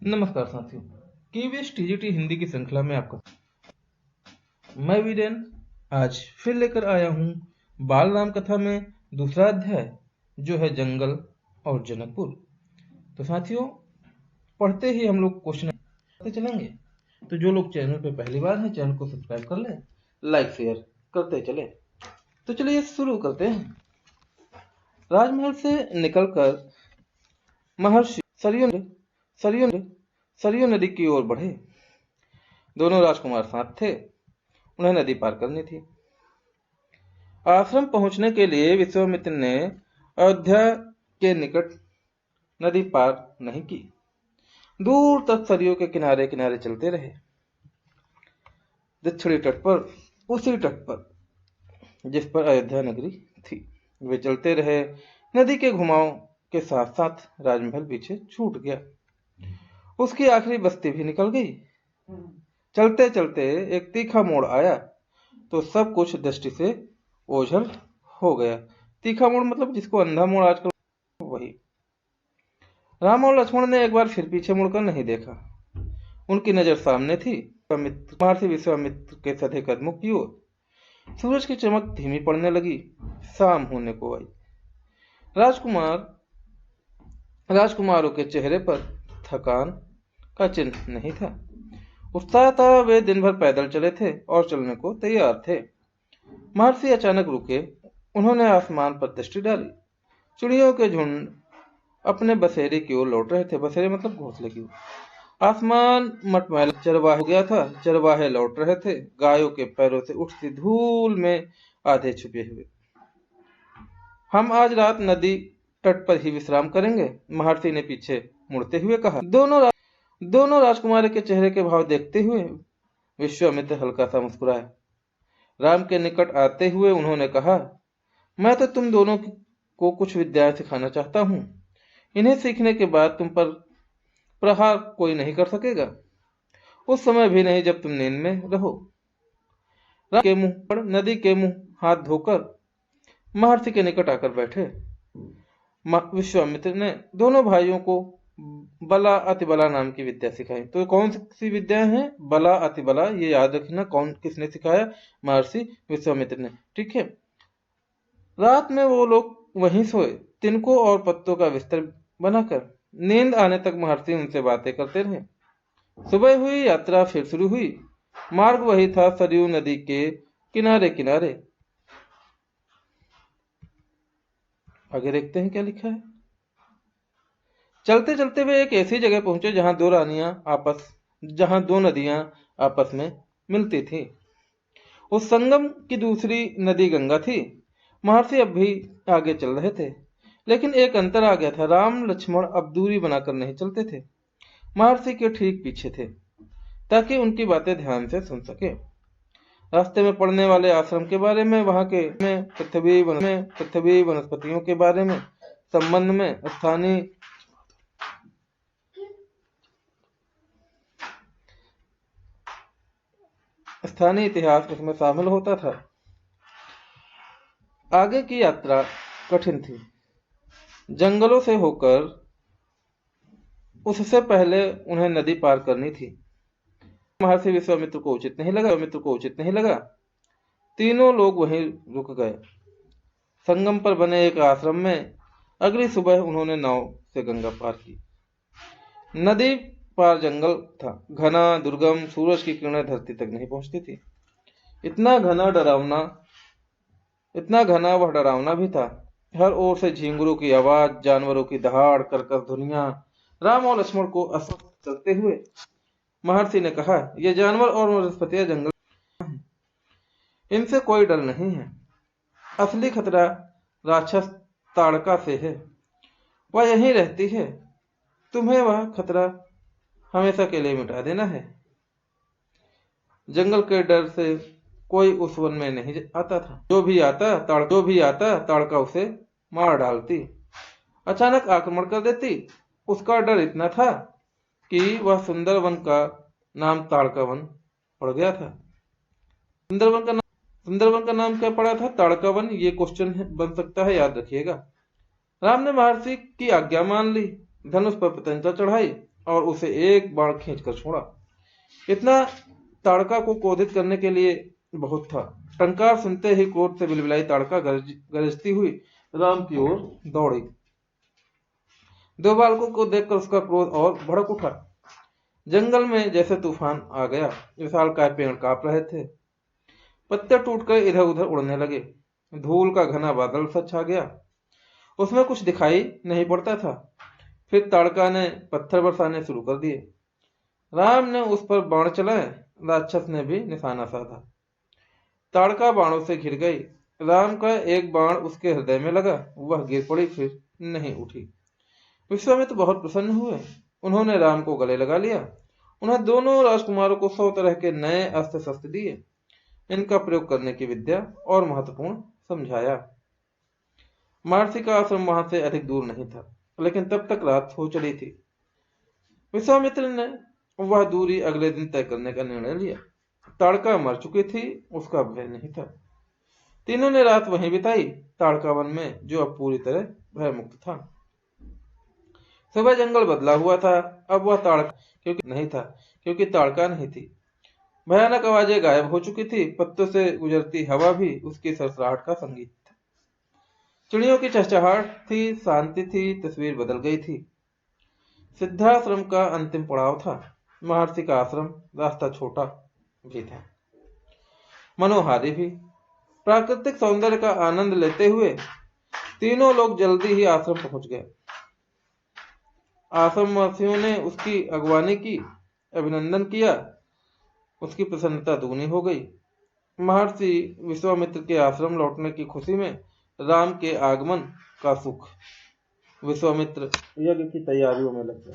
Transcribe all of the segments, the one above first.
नमस्कार साथियों, KVS TGT Hindi की श्रृंखला में आपका मैं वीरेन आज फिर लेकर आया हूँ बाल राम कथा में दूसरा अध्याय जो है जंगल और जनकपुर। तो साथियों, पढ़ते ही हम लोग क्वेश्चन करते चलेंगे। तो जो लोग चैनल पे पहली बार हैं चैनल को सब्सक्राइब कर लें, लाइक शेयर करते चले। तो चलिए शुरू करते हैं। राजमहल से निकलकर महर्षि सरयू नदी की ओर बढ़े। दोनों राजकुमार साथ थे, उन्हें नदी पार करनी थी। आश्रम पहुंचने के लिए विश्वामित्र ने अयोध्या के निकट नदी पार नहीं की। दूर तक सरयू के किनारे किनारे चलते रहे। दक्षिणी तट पर, उसी तट पर जिस पर अयोध्या नगरी थी, वे चलते रहे। नदी के घुमाव के साथ साथ राजमहल पीछे छूट गया। उसकी आखिरी बस्ती भी निकल गई। चलते चलते एक तीखा मोड़ आया तो सब कुछ दृष्टि से ओझल हो गया। तीखा मोड़ मतलब जिसको अंधा मोड़ आजकल, वही। राम और लक्ष्मण ने एक बार फिर पीछे मुड़कर नहीं देखा। उनकी नजर सामने थी, महर्षि विश्वामित्र के सधे कदमों की ओर। सूरज की चमक धीमी पड़ने लगी, शाम होने को आई। राजकुमारों के चेहरे पर थकान का चिन्ह नहीं था। उत्साह था। वे दिन भर पैदल चले थे और चलने को तैयार थे। महर्षि अचानक रुके। उन्होंने आसमान पर दृष्टि डाली। चिड़ियों के झुंड अपने बसेरे की ओर लौट रहे थे। बसेरे मतलब घोंसले की ओर। आसमान मटमैला चरवाहा हो गया था। चरवाहे लौट रहे थे, गायों के पैरों से उठती धूल में आधे छुपे हुए। हम आज रात नदी तट पर ही विश्राम करेंगे, महर्षि ने पीछे मुड़ते हुए कहा। दोनों राजकुमार के चेहरे के भाव देखते हुए विश्वामित्र हल्का सा मुस्कुराए। राम के निकट आते हुए उन्होंने कहा, मैं तो तुम दोनों को कुछ विद्याएं सिखाना चाहता हूँ। इन्हें सीखने के बाद तुम पर प्रहार कोई नहीं कर सकेगा, उस समय भी नहीं जब तुम नींद में रहो। राम के मुंह पर नदी के मुंह हाथ धोकर महर्षि के निकट आकर बैठे। विश्वामित्र ने दोनों भाइयों को बला अतिबला नाम की विद्या सिखाई। तो कौन सी विद्या है? बला अतिबला, ये याद रखना। कौन किसने सिखाया? महर्षि विश्वामित्र ने। ठीक है। रात में वो लोग वहीं सोए, तिनकों और पत्तों का बिस्तर बनाकर। नींद आने तक महर्षि उनसे बातें करते रहे। सुबह हुई, यात्रा फिर शुरू हुई। मार्ग वही था, सरयू नदी के किनारे किनारे। आगे देखते हैं क्या लिखा है। चलते चलते वे एक ऐसी जगह पहुंचे जहां दो नदियां आपस में मिलती थी। उस संगम की दूसरी नदी गंगा थी। महर्षि अब भी आगे चल रहे थे, लेकिन एक अंतर आ गया था। राम लक्ष्मण अब दूरी बनाकर नहीं चलते थे, महर्षि के ठीक पीछे थे, ताकि उनकी बातें ध्यान से सुन सके। रास्ते में पड़ने वाले आश्रम के बारे में, वहां के पृथ्वी वनस्पतियों के बारे में, संबंध में स्थानीय इतिहास उसमें शामिल होता था। आगे की यात्रा कठिन थी। जंगलों से होकर उससे पहले उन्हें नदी पार करनी थी। महर्षि विश्वामित्र को उचित नहीं लगा। तीनों लोग वहीं रुक गए, संगम पर बने एक आश्रम में। अगली सुबह उन्होंने नाव से गंगा पार की। नदी पार जंगल था, घना, दुर्गम। सूरज की किरणें धरती तक नहीं पहुंचती थी। इतना घना वह डरावना भी था। हर ओर से झींगुरों की आवाज, जानवरों की दहाड़, कर्कश ध्वनियां। राम और लक्ष्मण को अस्वस्थ चलते हुए महर्षि ने कहा, ये जानवर और वनस्पतियां जंगल हैं, इनसे कोई डर नहीं है। असली खतरा राक्षस ताड़का से है, वह यहीं रहती है। तुम्हें वह खतरा हमेशा के लिए मिटा देना है। जंगल के डर से कोई उस वन में नहीं आता था। जो भी आता ताड़का उसे मार डालती, अचानक आक्रमण कर देती। उसका डर इतना था कि वह सुंदर वन का नाम ताड़का वन पड़ गया था। सुंदर वन का नाम क्या पड़ा था? ताड़का वन। ये क्वेश्चन बन सकता है, याद रखिएगा। राम ने महर्षि की आज्ञा मान ली, धनुष पर पतंगा चढ़ाई और उसे एक बाण खींचकर छोड़ा। इतना ताड़का को क्रोधित करने के लिए बहुत था। टंकार सुनते ही क्रोध से बिलबिलाई ताड़का गरजती हुई राम की ओर दौड़ी। दो बालकों को देखकर उसका क्रोध और भड़क उठा। जंगल में जैसे तूफान आ गया। विशालकाय पेड़ कांप रहे थे, पत्ते टूटकर इधर उधर उड़ने लगे। धूल का घना बादल सा छा गया, उसमें कुछ दिखाई नहीं पड़ता था। फिर ताड़का ने पत्थर बरसाने शुरू कर दिए। राम ने उस पर बाण चलाए, राक्षस ने भी निशाना साधा। ताड़का बाणों से घिर गई। राम का एक बाण उसके हृदय में लगा, वह गिर पड़ी, फिर नहीं उठी। विश्वामित्र बहुत प्रसन्न हुए। उन्होंने राम को गले लगा लिया। उन्हें दोनों राजकुमारों को 100 तरह के नए अस्त्र शस्त्र दिए। इनका प्रयोग करने की विद्या और महत्वपूर्ण समझाया। महर्षि का आश्रम वहां से अधिक दूर नहीं था, लेकिन तब तक रात हो चली थी। विश्वामित्र ने वह दूरी अगले दिन तय करने का निर्णय लिया। ताड़का मर चुकी थी, उसका भय नहीं था। तीनों ने रात वहीं बिताई, ताड़का वन में, जो अब पूरी तरह भय मुक्त था। सुबह जंगल बदला हुआ था। अब वह ताड़का क्योंकि ताड़का नहीं थी। भयानक आवाजें गायब हो चुकी थी। पत्तों से गुजरती हवा भी उसकी सरसराहट का संगीत था। चिड़ियों की चहचहाहट थी, शांति थी, तस्वीर बदल गई थी। सिद्धाश्रम का अंतिम पड़ाव था। महर्षि का आश्रम, रास्ता छोटा भी था, मनोहारी भी। प्राकृतिक सौंदर्य का आनंद लेते हुए तीनों लोग जल्दी ही आश्रम पहुंच गए। आश्रमवासियों ने उसकी अगवानी की, अभिनंदन किया। उसकी प्रसन्नता दुगनी हो गई। महर्षि विश्वामित्र के आश्रम लौटने की खुशी में राम के आगमन का सुख। विश्वामित्र यज्ञ की तैयारियों में लग गए।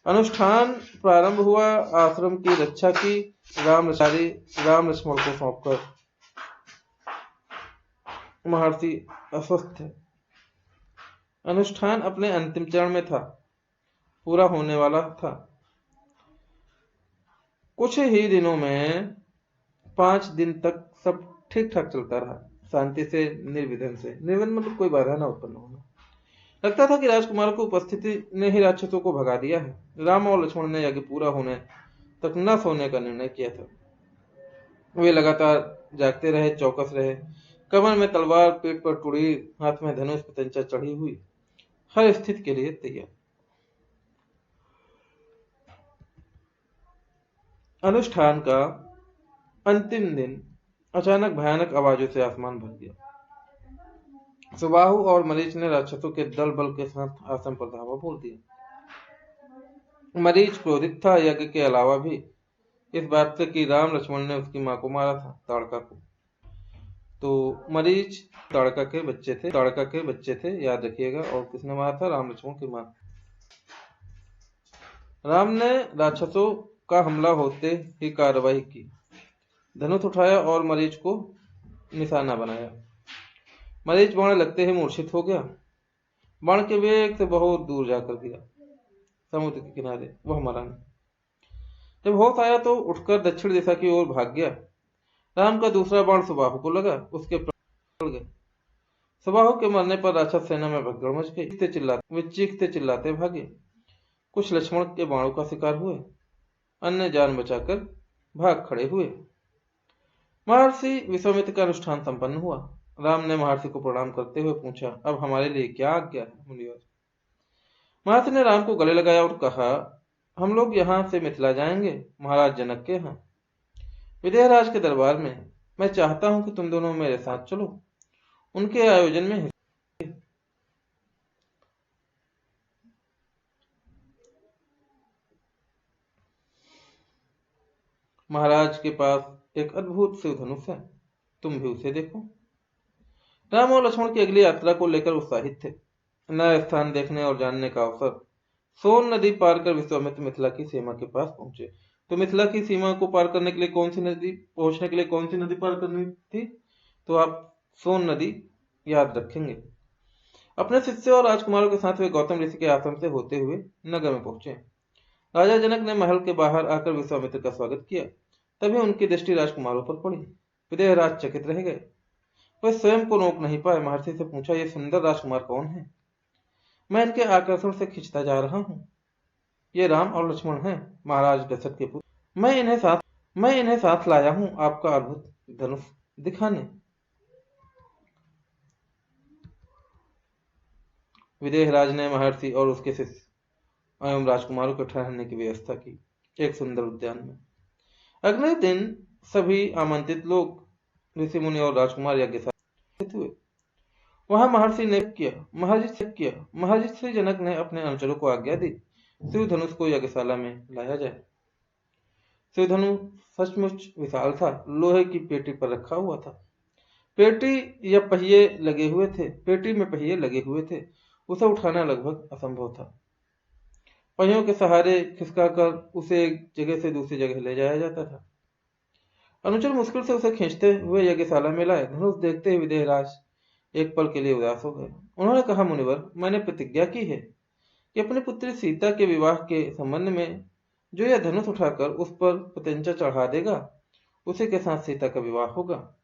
अनुष्ठान प्रारंभ हुआ। आश्रम की रक्षा की राम लक्ष्मण को सौंपकर। महर्षि अस्वस्थ थे। अनुष्ठान अपने अंतिम चरण में था, पूरा होने वाला था। कुछ ही दिनों में 5 दिन तक सब ठीक ठाक चलता रहा, शांति से, निर्विघ्न से। निर्विघ्न मतलब कोई बाधा न उत्पन्न होना। लगता था कि राजकुमार की उपस्थिति ने ही राक्षसों को भगा दिया है। राम और लक्ष्मण ने यज्ञ पूरा होने तक न सोने का निर्णय किया था। वे लगातार जागते रहे, चौकस रहे। कमर में तलवार, पीठ पर टुड़ी, हाथ में धनुष, पतंचा चढ़ी हुई, हर स्थिति के लिए तैयार। अनुष्ठान का अंतिम दिन अचानक भयानक आवाजों से आसमान भर गया। सुबाहु और मरीच ने राक्षसों के दल बल के साथ आश्रम पर धावा बोल दिया। मरीच क्रोधित था, यज्ञ के अलावा भी इस बात से कि राम लक्ष्मण ने उसकी मां को मारा था, ताड़का को। तो मरीच ताड़का के बच्चे थे, याद रखिएगा। और किसने मारा था? राम लक्ष्मण की मां। राम ने राक्षसों का हमला होते ही कार्रवाई की, धनुष उठाया और मरीच को निशाना बनाया। मरीच बाण लगते ही मूर्छित हो गया। बाण के वेग से बहुत दूर जाकर गिरा, समुद्र के किनारे। वह मरा नहीं। जब होश आया तो उठकर दक्षिण दिशा की ओर भाग गया। राम का दूसरा बाण सुबाहु को लगा, उसके प्राण निकल गए। सुबाहु के मरने पर राक्षस सेना में भगदड़ मच गई। वे चीखते चिल्लाते भागे। कुछ लक्ष्मण के बाणों का शिकार हुए, अन्य जान बचाकर भाग खड़े हुए। महर्षि विश्वामित्र का अनुष्ठान संपन्न हुआ। राम ने महर्षि को प्रणाम करते हुए पूछा, अब हमारे लिए क्या आज्ञा है मुनिवर? महर्षि ने राम को गले लगाया और कहा, हम लोग यहाँ से मिथिला जाएंगे, महाराज जनक के यहाँ, विदेहराज के दरबार में। मैं चाहता हूं कि तुम दोनों मेरे साथ चलो, उनके आयोजन में हिस्सा। महाराज के पास एक अद्भुत शिव धनुष है, तुम भी उसे देखो। राम और लक्ष्मण की अगली यात्रा को लेकर उत्साहित थे। नया स्थान देखने और जानने का अवसर। सोन नदी पार कर विश्वामित्र मिथिला की सीमा के पास पहुंचे। तो मिथिला की सीमा को पार करने के लिए पहुंचने के लिए कौन सी नदी पार करनी थी? तो आप सोन नदी याद रखेंगे। अपने शिष्य और राजकुमारों के साथ वे गौतम ऋषि के आश्रम से होते हुए नगर में पहुंचे। राजा जनक ने महल के बाहर आकर विश्वामित्र का स्वागत किया। तभी उनकी दृष्टि राजकुमारों पर पड़ी। विदेहराज चकित रह गए। वह स्वयं को रोक नहीं पाए। महर्षि से पूछा, ये सुंदर राजकुमार कौन है? मैं इनके आकर्षण से खिंचता जा रहा हूं। ये राम और लक्ष्मण हैं, महाराज दशरथ के पुत्र। मैं इन्हें साथ लाया हूं आपका अद्भुत धनुष दिखाने। विदेहराज ने महर्षि और उसके शिष्य एवं राजकुमारों के ठहरने की व्यवस्था की एक सुंदर उद्यान में। अगले दिन सभी आमंत्रित लोग ऋषि मुनि और राजकुमार यज्ञशाला हुए। वहां महर्षि जनक ने अपने अनुचरों को आज्ञा दी, शिव धनुष को यज्ञशाला में लाया जाए। शिव धनुष सचमुच विशाल था, लोहे की पेटी पर रखा हुआ था। पेटी में पहिए लगे हुए थे। उसे उठाना लगभग असंभव था। पहियों के सहारे खिसकाकर उसे एक जगह से दूसरी जगह ले जाया जाता था। अनुचर मुश्किल से उसे खींचते हुए यज्ञशाला में लाए। धनुष देखते ही विदेहराज एक पल के लिए उदास हो गए। उन्होंने कहा, मुनिवर, मैंने प्रतिज्ञा की है कि अपनी पुत्री सीता के विवाह के संबंध में जो यह धनुष उठाकर उस पर पतंचा चढ़ा देगा, उसी के साथ सीता का विवाह होगा।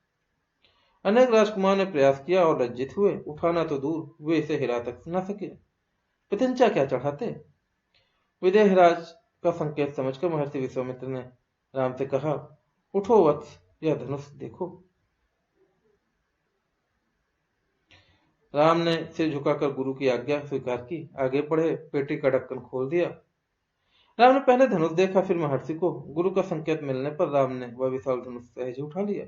अनेक राजकुमार ने प्रयास किया और लज्जित हुए। उठाना तो दूर, वे इसे हिला तक न सके। पतंचा क्या चढ़ाते। विदेहराज का संकेत समझकर महर्षि विश्वामित्र ने राम से कहा, उठो वत्स, यह धनुष देखो। राम ने सिर झुकाकर गुरु की आज्ञा स्वीकार की, आगे बढ़े, पेटी का ढक्कन खोल दिया। राम ने पहले धनुष देखा, फिर महर्षि को। गुरु का संकेत मिलने पर राम ने वह विशाल धनुष सहज उठा लिया।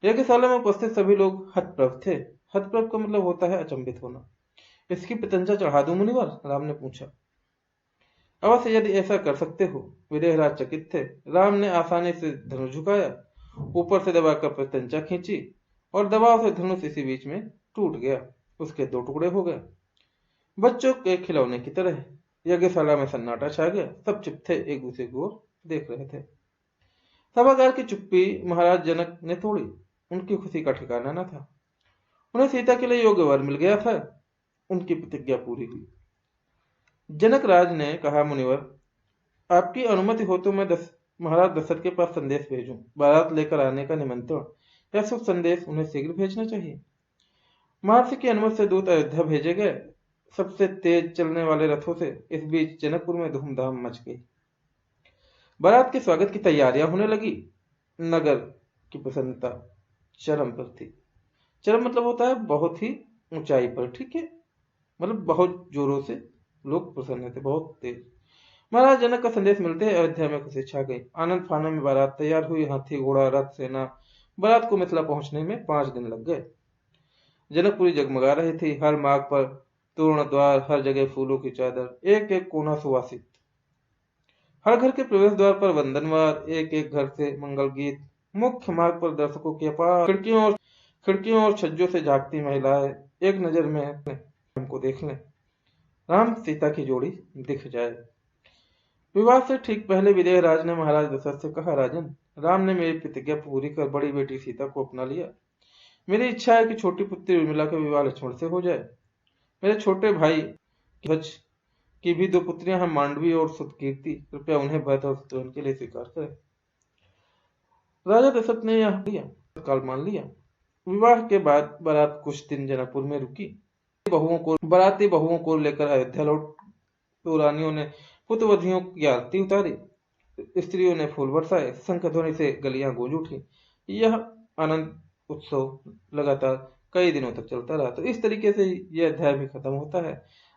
यज्ञशाला में उपस्थित सभी लोग हतप्रभ थे। हतप्रभ का मतलब होता है अचंभित होना। इसकी पतंजा चढ़ा दूं मुनिवर, राम ने पूछा। अवश्य, यदि ऐसा कर सकते हो। विदेहराज चकित थे। राम ने आसानी से धनुष झुकाया, ऊपर से दबाकर पतंजा खींची और दबाव से धनुष इसी बीच में टूट गया। उसके दो टुकड़े हो गए, बच्चों के खिलौने की तरह। यज्ञशाला में सन्नाटा छा गया। सब चुप थे, एक दूसरे की ओर देख रहे थे। सभागार की चुप्पी महाराज जनक ने तोड़ी। उनकी खुशी का ठिकाना न था। उन्हें सीता के लिए योग्य वर मिल गया था। उनकी प्रतिज्ञा पूरी हुई। जनक राज ने कहा, मुनिवर, आपकी अनुमति हो तो मैं महाराज दशरथ के पास संदेश भेजूं। बारात लेकर आने का निमंत्रण या शुभ संदेश उन्हें शीघ्र भेजना चाहिए। महर्षि की अनुमति से दूत अयोध्या भेजे गए, सबसे तेज चलने वाले रथों से। इस बीच जनकपुर में धूमधाम मच गई। बारात के स्वागत की तैयारियां होने लगी। नगर की प्रसन्नता चरम पर थी। चरम मतलब होता है बहुत ही ऊंचाई पर, ठीक है, मतलब बहुत जोरों से लोग प्रसन्न थे, बहुत तेज। महाराज जनक का संदेश मिलते ही अयोध्या में खुशी छा गई। आनंद फानन में बारात तैयार हुई। हाथी, घोड़ा, रथ, सेना। बारात को मिथिला पहुंचने में 5 दिन लग गए। जनकपुरी जगमगा रही थी। हर मार्ग पर तोरण द्वार, हर जगह फूलों की चादर, एक एक कोना सुवासित। हर घर के प्रवेश द्वार पर वंदनवार, एक एक घर से मंगल गीत। मुख्य मार्ग पर दर्शकों की अपार खिड़कियों और छज्जों से झांकती महिलाएं एक नजर में हमको देख लें, राम सीता की जोड़ी दिख जाए। विवाह से ठीक पहले विदेहराज ने महाराज दशरथ से कहा, राजन, राम ने मेरी प्रतिज्ञा पूरी कर बड़ी बेटी सीता को अपना लिया। मेरी इच्छा है कि छोटी पुत्री उर्मिला का विवाह लक्ष्मण से हो जाए। मेरे छोटे भाई ध्वज की भी 2 पुत्रियां हैं, मांडवी और सुतकीर्ति। कृपया उन्हें भरत और शत्रुघ्न के लिए स्वीकार करें। राजा दशरथ ने यह तत्काल मान लिया। विवाह के बाद बारात कुछ दिन जनकपुर में रुकी। बाराती बहुओं को लेकर अयोध्या लौट। तो रानियों ने पुत्रवधियों की आरती उतारी, स्त्रियों ने फूल बरसाए, शंख ध्वनि से गलियां गूंज उठी। यह आनंद उत्सव लगातार कई दिनों तक चलता रहा। तो इस तरीके से यह अध्याय भी खत्म होता है।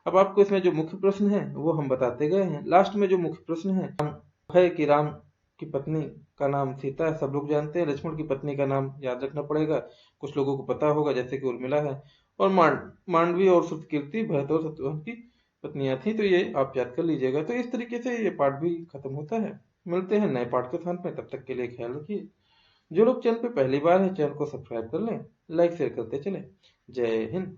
अब आपको इसमें जो मुख्य प्रश्न है वो हम बताते गए हैं। लास्ट में जो मुख्य प्रश्न है कि राम की पत्नी का नाम सीता है, सब लोग जानते हैं। लक्ष्मण की पत्नी का नाम याद रखना पड़ेगा, कुछ लोगों को पता होगा, जैसे कि उर्मिला है। और मांडवी और सुतकीर्ति भरत और शत्रुघ्न की पत्नियां थी। तो ये आप याद कर लीजिएगा। तो इस तरीके से ये पार्ट भी खत्म होता है। मिलते हैं नए पार्ट के साथ में, तब तक के लिए ख्याल रखिए। जो लोग चैनल पे पहली बार है, चैनल को सब्सक्राइब कर लें, लाइक शेयर करते चलें। जय हिंद।